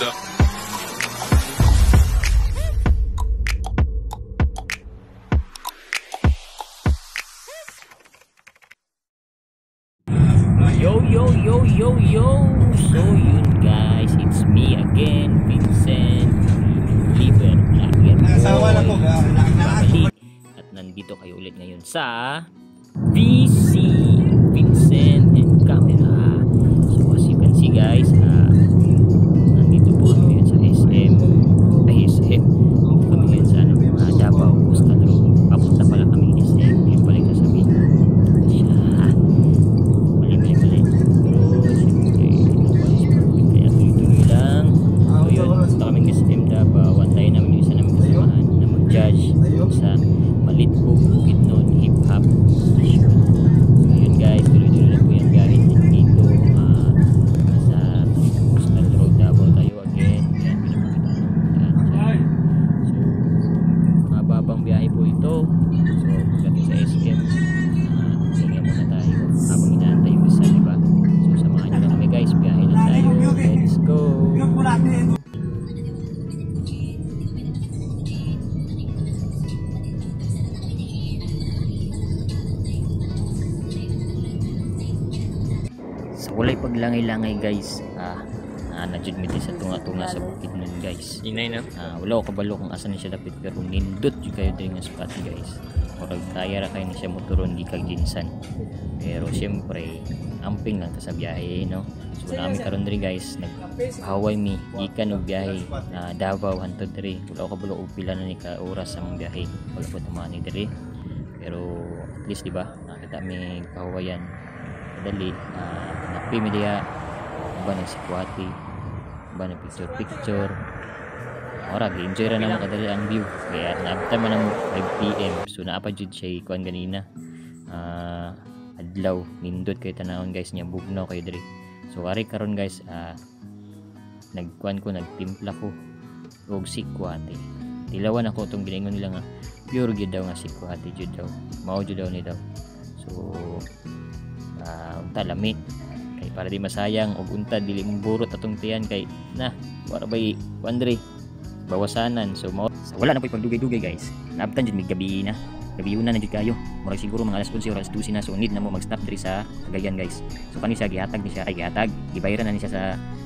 up. Yo yo yo yo yo. So yun guys, it's me again, Vincent Liber Vlogger Family. At nandito kayo ulit ngayon sa VC Vincent and Camera. So as you can see guys, nandito po kami ngayon sa SM. Nandito kami ngayon sa Davao Coastal Road. Papunta pala kami SM. Yung pala yung sasabihin. Judge sa Malitbog, Bukidnon Hip Hop Station. So yun guys, tuloy-tuloy lang po yung biyahe dito sa Coastal Road Davao tayo again. Yan, so mababang biyahe po ito. So pagdating sa SM, tingnan muna tayo habang inaantay yung isa, diba? So samahan nyo lang kami guys, biyahe lang tayo. Let's go! Walay paglangay-langay guys. Najud mi sa tunga-tunga sa Bukidnon guys. Inay na. Wala ko kabalo kung asa ni siya dapit pero nindot jud kayo diri nga spot guys. Murag kaya ra kay ni siya motoron di kag Jinsan. Pero syempre amping lang ta sa biyahe no. So nami karon diri guys, nagpahaway mi gikan og biyahe Davao hantod diri. Wala ko kabalo og pila na ni ka oras sa mong biyahe. Wala ko tumani diri. Pero at least di ba nakita mi kahawayan dali nagpimidya ba nagsikwati ba na picture ora enjoy ra naman kadali ang view kaya naabta man ng 5 PM so naapa jud siya kuan ganina adlaw nindot kay tanawon guys nya bugnaw kayo diri so ari karon guys nagtimpla ko og sikwati tilawan ako tong giningon nila nga pure gyud daw nga sikwati jud daw mao jud daw ni daw so talami kay para di masayang og unta dili mburot atong tiyan kay na wala bay wandre bawasanan so wala na poy pagdugay-dugay guys naabtan jud mig gabi na una na jud kayo murag siguro mga alas 11 oras 12 na so need na mo mag-stop diri sa Cagayan guys so kani siya gihatag ni siya ay gihatag gibayaran na ni siya sa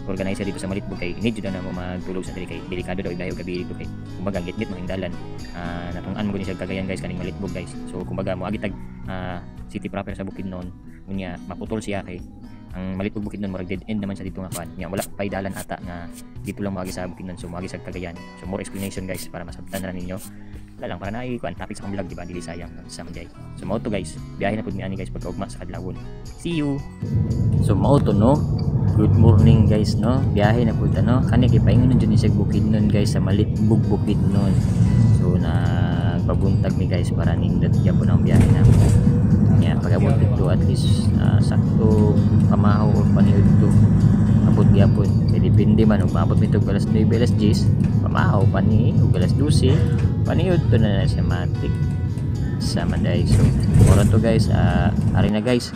organizer dito sa Malitbog kay need jud na mo magtulog sa diri kay delikado daw ibahay og gabi dito kay kumbaga git-git mang dalan natung-an mo ni siya Cagayan guys kaning Malitbog guys so kumbaga mo agitag city proper sa Bukidnon unya maputol siya kay ang Malitbog Bukidnon murag dead end naman sa dito nga kan nya wala pay dalan ata nga dito lang moagi sa Bukidnon so moagi sa Cagayan so more explanation guys para masabtan na ninyo wala lang para na kuan topic sa akong vlog diba dili sayang sa manjay so mao to guys biyahe na pud mi ani guys pagkaugma sa adlawon see you so mao to no good morning guys no biyahe na pud kani kay paingon jud ni sa Bukidnon guys sa Malitbog Bukidnon so nagpabuntag mi guys para nindot gyapon ang biyahe na pag-abot dito at least sakto pamahaw o panihod to abot gyapon kaya depende man kung maabot nito alas 9 alas 10 pamahaw pani o alas 12 panihod to na siya matik sa Manday so moron to guys ari na guys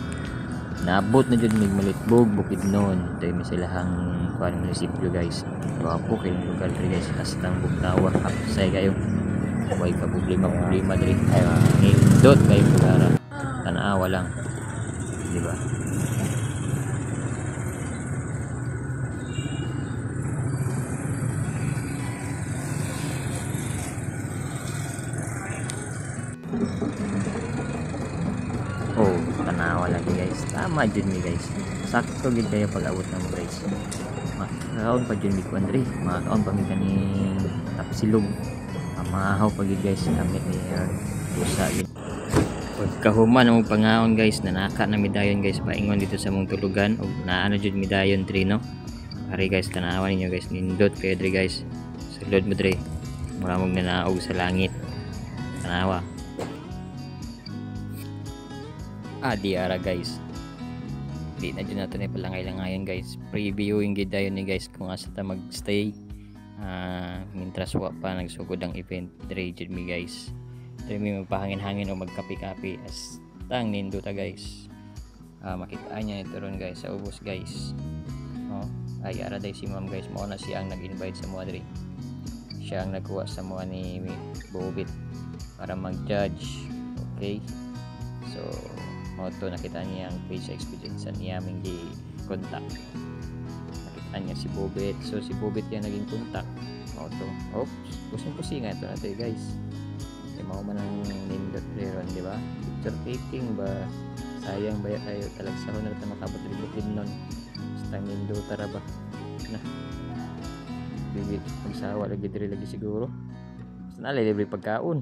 naabot na dyan mig Malitbog Bukidnon tayo may silahang kuan munisipyo guys wapo kayo lugar diri guys hastang Bugnawa hapsay kayo huwag ka problema diri nindot kayo lugar tanawa lang di ba tanawa lang guys tama jud mi guys sakto gid kayo pag abot ng guys makaon pa jud mi ko Andre makaon pa mi kaning tapsilog mahaw pa gid guys kami ni busa gid pagkahuman ang pangaon guys nanaka na midayon guys paingon dito sa mong tulugan og naano jud midayon diri no ari guys tanawa ninyo guys nindot kayo diri guys sulod mo diri mura mong nanaog sa langit tanawa di ara guys di na dyan nato na palangay-langayon guys previewing gid dayon ni guys kung asa ta magstay mintras wa pa nagsugod ang event diri jud mi guys diri mi magpahangin-hangin o magkapi-kapi as tang nindo ta guys makita niya ito ron guys sa ubos guys ay ara day si ma'am guys, mao na siya ang nag-invite sa mga diri. Siya ang nagkuha sa mga ni Bobit para mag-judge. Okay, so mao to, nakita niya ang page experience niya aming gi-contact, nakita niya si Bobit, so si Bobit yan naging contact. Mao to, oops, pusing-pusingan ito natin guys, kaya mao man ang nindot ron, di ba? Picture taking ba, sayang ba tayo talaga sa na natin makabot ribukid nun basta nindot tara ba na bibit magsawa lagi diri lagi siguro basta na libre pagkaon.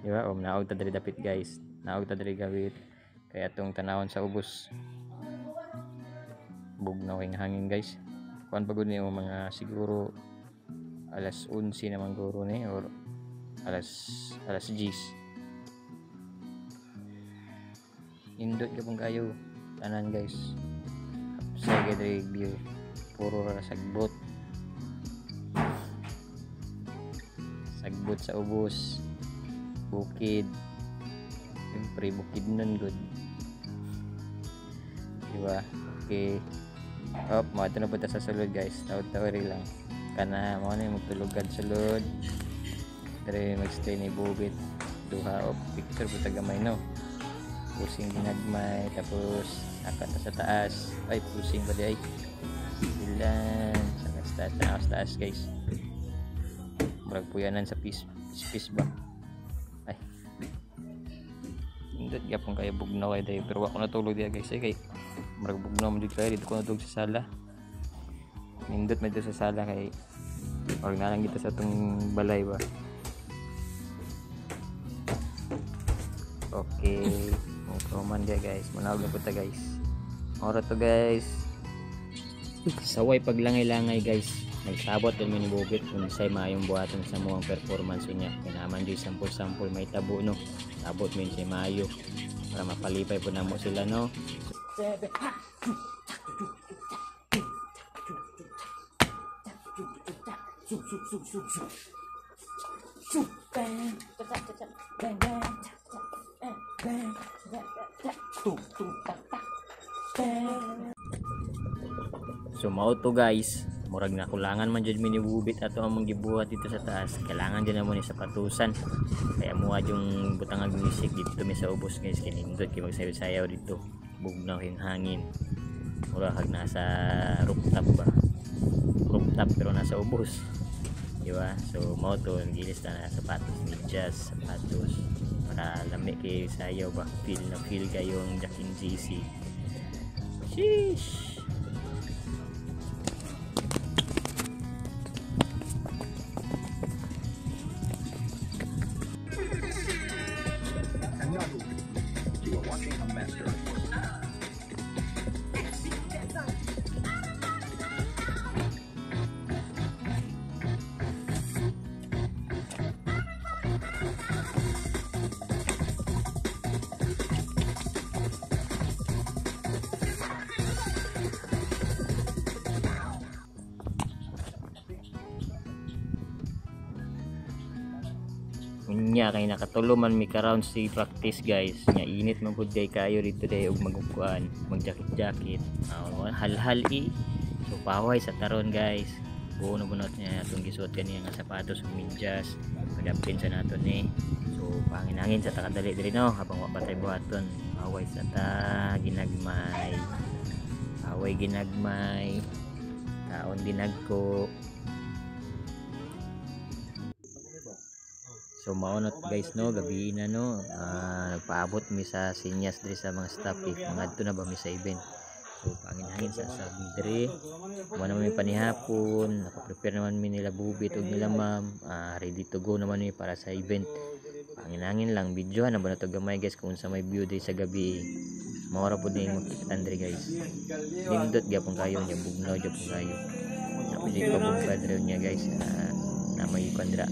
Di ba? Naog ta diri dapit guys, naog ta diri gawit kaya atong tanawon sa ubos bugnaw ang hangin guys. Kuan pagod ni mga siguro alas 11 naman guro ni or alas 10. Indot ka pong kayo tanan guys sa diri view, puro ra sagbot sa ubos, bukid, siyempre bukid nun good, diba? Okay, mato na po ta sa sulod guys, tawari lang kana mo na magtulugan sulod dere magstay ni Bobit duha of picture po tagamay no, pusing ginagmay tapos akat sa taas, ay pusing ba di ay ilan sa taas guys, murag puyanan sa piece ba, ay indot gyapon kaya bugnaw kay day, pero wako natulog diya guys kay murag bugnaw mo dito kaya dito ko natulog sa sala, indot medyo sa sala kay or nga lang dito sa itong balay ba. Okay, kuman dia guys, manawag na po ta guys, ora to guys, saway paglangay-langay guys, nagsabot kami ni Bobit kung say maayong buhaton sa muang performance niya, kinaman di sampol may tabo no, sabot min si maayo para mapalipay po namo sila no. So mao to guys, murag nakulangan man jud ni Bobit ato ang gibuhat dito sa taas, kailangan din naman ni sapatusan, kaya muha yung butangag music dito mi sa ubos guys, kinindot kay magsayaw-sayaw dito, bugnaw hangin, murag nasa rooftop pero nasa ubos, diba? So mao to, gilis na sapatos, medyas, sapatos para lami kay sayaw ba, feel kayo ang Jack and JC. Sheesh. Nya kay nakatulo man mi ka-round si practice guys, nya init man gud day kayo dito day og magkuan, magjakit halhal so paway sa taron guys, buo na bunot niya atong gisuot kaniya nga sapatos ug medyas, pagapin sa naton ni, so panginangin sa takadali diri no habang wa patay buhaton, paway sa ta ginagmay, taon dinagko. So maunot guys no, gabi na no, nagpaabot mi sa sinyas diri sa mga staff mangadto na ba mi sa event. So panginhangin sa diri, mo naman mi panihapon, naka-prepare naman mi nila Bobit ug nila ma'am, ready to go naman mi para sa event. Panginhangin lang videohan na ba na to gamay guys kung sa may view diri sa gabi. Maura po din makikitan diri guys. Lindot gyapon kayo nya, bugnaw gyapon kayo. Tapos di pa bugnaw niya guys, na may kandra.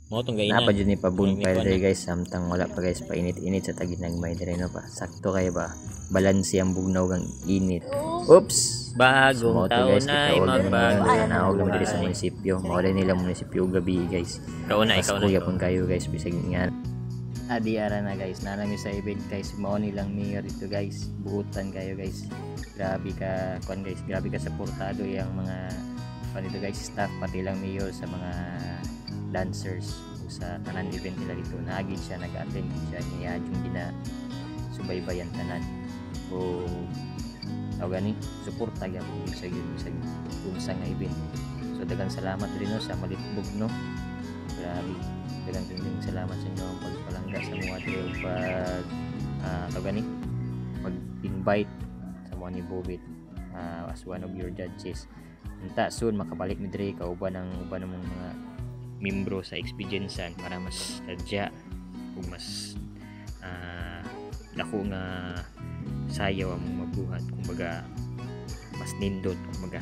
Napa dyan ni pabunpile dere guys, samtang wala pa guys, painit-init sa taginagmay dere no pa, sakto kayo ba, balansi ang bugnaw kang init. Oops, bagong taon na magbago naog lang dere sa munisipyo, mawala nila munisipyo gabi guys, ikaw na pun kayo guys, bisag nga Adi ara na guys, narami sa event guys, mao nilang mayor dito guys, buutan kayo guys. Grabe ka kuan guys, grabe ka suportado yung mga kuan dito guys, staff pati lang mayor sa mga dancers sa tanan event nila dito. Naagid siya, nag-attend siya niya yung gina subaybayan tanan. O gani suporta gyapon sa unsa nga event. So daghang salamat rin no sa Malitbog no. Grabe. Daghang salamat sa inyo ang pagpalangga sa mga trail pag mag-invite sa mga ni Bobit as one of your judges. Unta soon makabalik mi diri kauban ng mga membro sa Expediensan para mas tadya ug mas dako nga sayaw ang mabuhat kumbaga mas nindot kumbaga.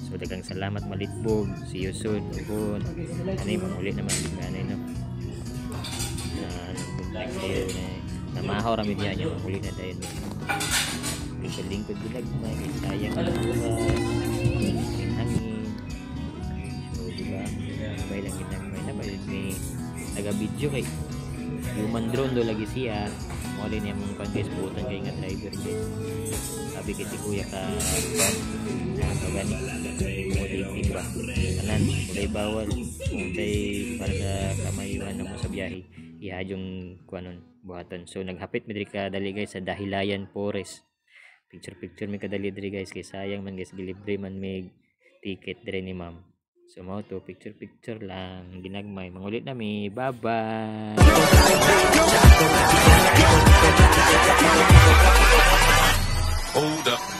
So daghang salamat Malitbog, see you soon ug anay muli naman ganay no. Namahaw rami diya niya muli na dayon lingkod bilag may sayang ang buhay hangin. So diba may lang ginagmay na may taga-video kay human drone do lagi siya mo rin yung mga guys buutan kay nga driver guys. Sabi kay si kuya ka gani mo di ba kanan mulay bawal mulay para sa kamayuan mo sa biyahe ihajong kuanon buhaton. So naghapit mi diri ka dali guys sa Dahilayan Forest, picture mi kadali diri guys kay sayang man guys gilibre man may ticket diri ni ma'am. So mao to picture lang ginagmay mangulit nami, bye bye. Hold up.